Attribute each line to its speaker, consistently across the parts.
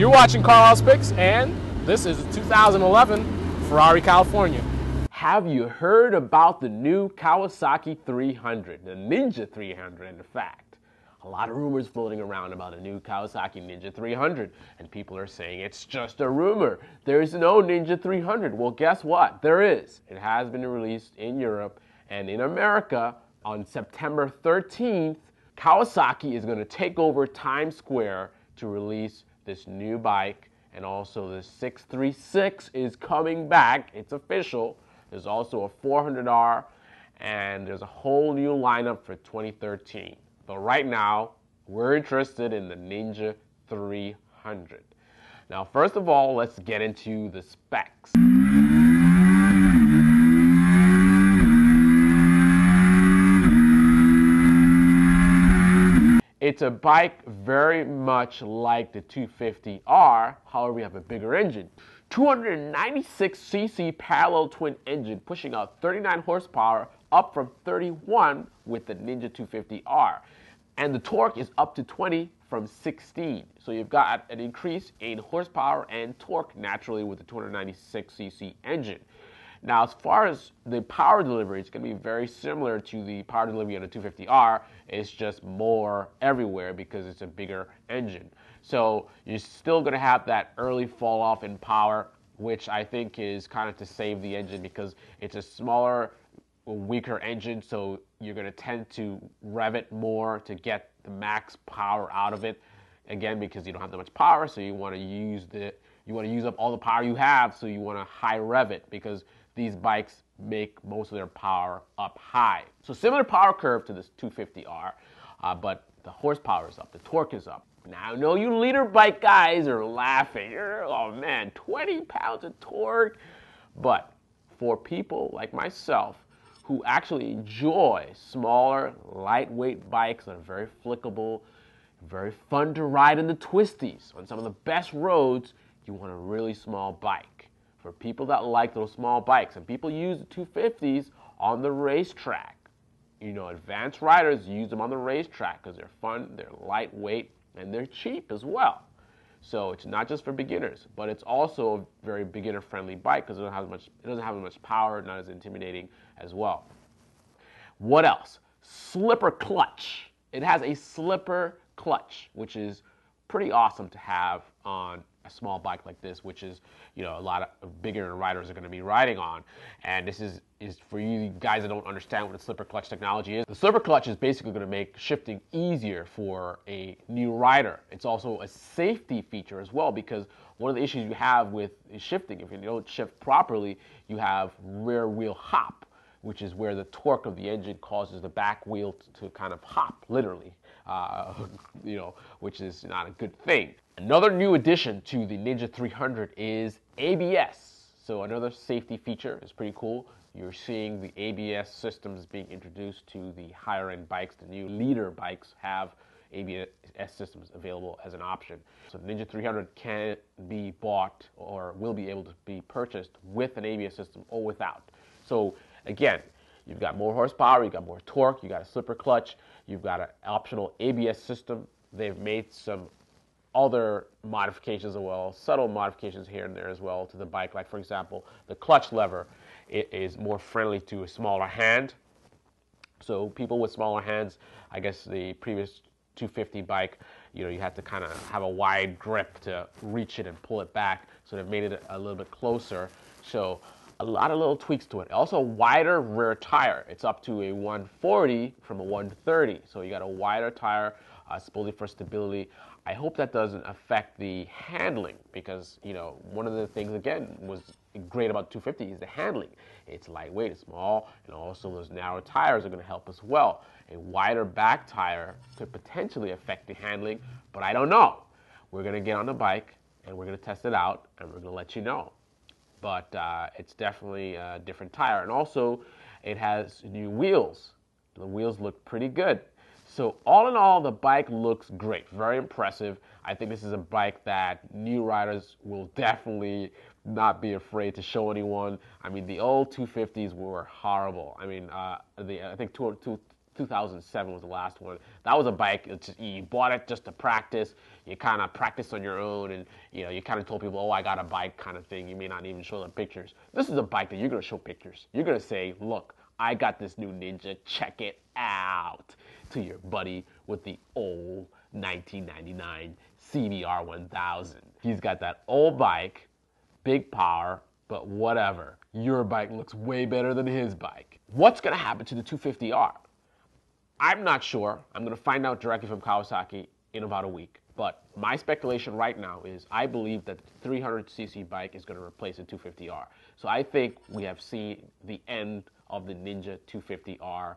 Speaker 1: You're watching Carlyle's Picks, and this is a 2011 Ferrari California.
Speaker 2: Have you heard about the new Kawasaki 300, the Ninja 300 in fact? A lot of rumors floating around about a new Kawasaki Ninja 300, and people are saying it's just a rumor. There's no Ninja 300. Well, guess what? There is. It has been released in Europe and in America on September 13th. Kawasaki is going to take over Times Square to release this new bike, and also the 636 is coming back. It's official. There's also a 400R, and there's a whole new lineup for 2013. But right now, we're interested in the Ninja 300. Now, first of all, let's get into the specs. It's a bike very much like the 250R, however, we have a bigger engine. 296cc parallel twin engine pushing out 39 horsepower, up from 31 with the Ninja 250R. And the torque is up to 20 from 16. So you've got an increase in horsepower and torque naturally with the 296cc engine. Now, as far as the power delivery, it's going to be very similar to the power delivery on the 250R. It's just more everywhere because it's a bigger engine. So you're still going to have that early fall off in power, which I think is kind of to save the engine because it's a smaller, weaker engine. So you're going to tend to rev it more to get the max power out of it. Again, because you don't have that much power, so you want to use up all the power you have. So you want to high rev it because these bikes make most of their power up high. So similar power curve to this 250R, but the horsepower is up, the torque is up. Now I know you leader bike guys are laughing. Oh man, 20 pounds of torque. But for people like myself who actually enjoy smaller, lightweight bikes that are very flickable, very fun to ride in the twisties, on some of the best roads, you want a really small bike. For people that like those small bikes, and people use the 250s on the racetrack. You know, advanced riders use them on the racetrack because they're fun, they're lightweight, and they're cheap as well. So it's not just for beginners, but it's also a very beginner-friendly bike because it doesn't have as much power, not as intimidating as well. What else? Slipper clutch. It has a slipper clutch, which is pretty awesome to have on a small bike like this, which is, you know, a lot of bigger riders are going to be riding on. And this is for you guys that don't understand what the slipper clutch technology is. The slipper clutch is basically going to make shifting easier for a new rider. It's also a safety feature as well, because one of the issues you have with shifting, if you don't shift properly, you have rear wheel hop, which is where the torque of the engine causes the back wheel to kind of hop, literally, you know, which is not a good thing. Another new addition to the Ninja 300 is ABS. So another safety feature is pretty cool. You're seeing the ABS systems being introduced to the higher end bikes. The new leader bikes have ABS systems available as an option. So the Ninja 300 can be bought or will be able to be purchased with an ABS system or without. So again, you've got more horsepower, you've got more torque, you got a slipper clutch, you've got an optional ABS system. They've made some other modifications as well, subtle modifications here and there as well to the bike. Like, for example, the clutch lever is more friendly to a smaller hand. So people with smaller hands, I guess the previous 250 bike, you know, you had to kind of have a wide grip to reach it and pull it back. So they've made it a little bit closer. So a lot of little tweaks to it. Also, wider rear tire. It's up to a 140 from a 130. So you got a wider tire, supposedly for stability. I hope that doesn't affect the handling because, you know, one of the things, again, was great about 250 is the handling. It's lightweight, it's small, and also those narrow tires are going to help as well. A wider back tire could potentially affect the handling, but I don't know. We're going to get on the bike, and we're going to test it out, and we're going to let you know. But it's definitely a different tire. And also, it has new wheels. The wheels look pretty good. So all in all, the bike looks great, very impressive. I think this is a bike that new riders will definitely not be afraid to show anyone. I mean, the old 250s were horrible. I mean, I think 2007 was the last one. That was a bike, you bought it just to practice. You kind of practiced on your own, and you kind of told people, oh, I got a bike kind of thing. You may not even show them pictures. This is a bike that you're going to show pictures. You're going to say, look, I got this new Ninja, check it out, to your buddy with the old 1999 CBR 1000. He's got that old bike, big power, but whatever. Your bike looks way better than his bike. What's going to happen to the 250R? I'm not sure. I'm going to find out directly from Kawasaki in about a week. But my speculation right now is I believe that the 300cc bike is going to replace the 250R. So I think we have seen the end of the Ninja 250R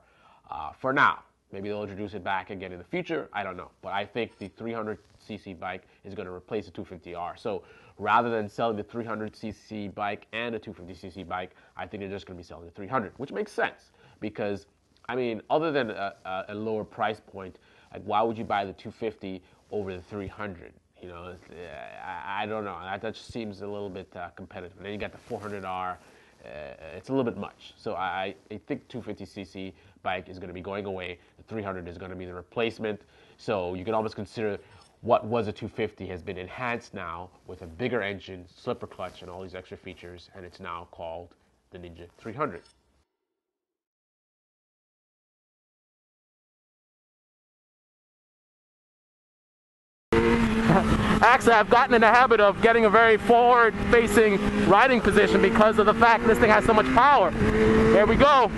Speaker 2: for now. Maybe they'll introduce it back again in the future. I don't know. But I think the 300cc bike is going to replace the 250R. So rather than selling the 300cc bike and a 250cc bike, I think they're just going to be selling the 300, which makes sense. Because, I mean, other than a lower price point, like why would you buy the 250 over the 300? I don't know. That just seems a little bit competitive. And then you got the 400R. It's a little bit much. So I think 250cc bike is going to be going away. The 300 is going to be the replacement. So you can almost consider what was a 250 has been enhanced now with a bigger engine, slipper clutch, and all these extra features, and it's now called the Ninja 300.
Speaker 1: Actually, I've gotten in the habit of getting a very forward-facing riding position because of the fact this thing has so much power. There we go.